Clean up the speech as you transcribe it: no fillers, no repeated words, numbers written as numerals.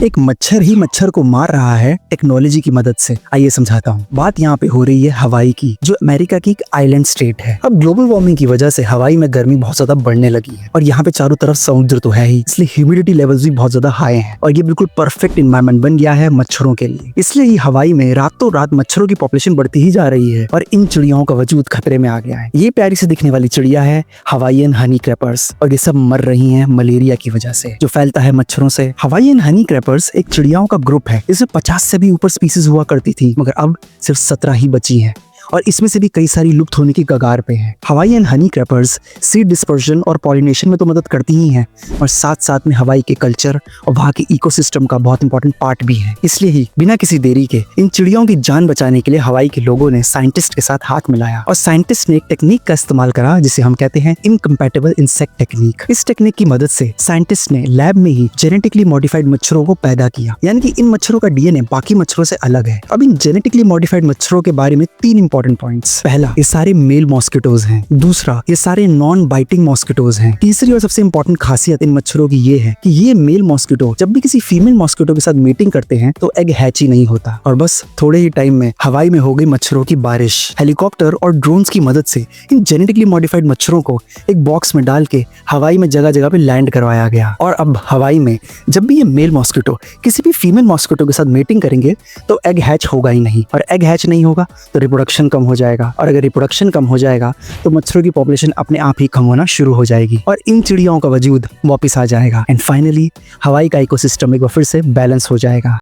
एक मच्छर ही मच्छर को मार रहा है टेक्नोलॉजी की मदद से। आइए समझाता हूँ। बात यहाँ पे हो रही है हवाई की, जो अमेरिका की एक आइलैंड स्टेट है। अब ग्लोबल वार्मिंग की वजह से हवाई में गर्मी बहुत ज्यादा बढ़ने लगी है और यहाँ पे चारों तरफ समुद्र तो है ही, इसलिए ह्यूमिडिटी लेवल्स भी बहुत ज्यादा हाई हैं और ये बिल्कुल परफेक्ट एनवायरनमेंट बन गया है मच्छरों के लिए। इसलिए ही हवाई में रातों रात मच्छरों की पॉपुलेशन बढ़ती ही जा रही है और इन चिड़ियाओं का वजूद खतरे में आ गया है। ये प्यारी से दिखने वाली चिड़िया है हवाईयन हनी क्रैपर्स और ये सब मर रही हैं मलेरिया की वजह से, जो फैलता है मच्छरों से। हवाईयन हनी क्रैपर्स एक चिड़ियाओं का ग्रुप है। इसमें 50 से भी ऊपर स्पीसीज हुआ करती थी, मगर अब सिर्फ 17 ही बची हैं और इसमें से भी कई सारी लुप्त होने की कगार पे हैं। हवाईयन हनी क्रैपर्स सीड डिस्पर्शन और पॉलिनेशन में तो मदद करती ही हैं और साथ साथ में हवाई के कल्चर और वहाँ के इकोसिस्टम का बहुत इंपॉर्टेंट पार्ट भी है। इसलिए ही बिना किसी देरी के इन चिड़ियों की जान बचाने के लिए हवाई के लोगों ने साइंटिस्ट के साथ हाथ मिलाया और साइंटिस्ट ने एक टेक्निक का इस्तेमाल करा जिसे हम कहते हैं इनकम्पैटिबल इंसेक्ट टेक्निक। इस टेक्निक की मदद से साइंटिस्ट ने लैब में ही जेनेटिकली मॉडिफाइड मच्छरों को पैदा किया, यानी कि इन मच्छरों का डीएनए बाकी मच्छरों से अलग है। अब इन जेनेटिकली मॉडिफाइड मच्छरों के बारे में 3 इंपॉर्टेंट पॉइंट्स। पहला, ये सारे मेल मॉस्किटोज हैं। दूसरा, ये सारे नॉन बाइटिंग मॉस्किटोज हैं। तीसरी और सबसे इंपॉर्टेंट खासियत इन मच्छरों की ये है कि ये मेल मॉस्किटो जब भी किसी फीमेल मॉस्किटो के साथ मीटिंग करते हैं तो एग हैच ही नहीं होता और बस थोड़े ही टाइम में हवाई में हो गई मच्छरों की बारिश। हेलीकॉप्टर और ड्रोन्स की मदद से इन जेनेटिकली मॉडिफाइड मच्छरों को एक बॉक्स में डाल के हवाई में जगह जगह पे लैंड करवाया गया और अब हवाई में जब भी ये मेल मॉस्किटो किसी भी फीमेल मॉस्किटो के साथ मीटिंग करेंगे तो एग हैच होगा ही नहीं और एग हैच नहीं होगा तो रिप्रोडक्शन कम हो जाएगा और अगर रिप्रोडक्शन कम हो जाएगा तो मच्छरों की पॉपुलेशन अपने आप ही कम होना शुरू हो जाएगी और इन चिड़ियों का वजूद वापस आ जाएगा एंड फाइनली हवाई का इकोसिस्टम एक बार फिर से बैलेंस हो जाएगा।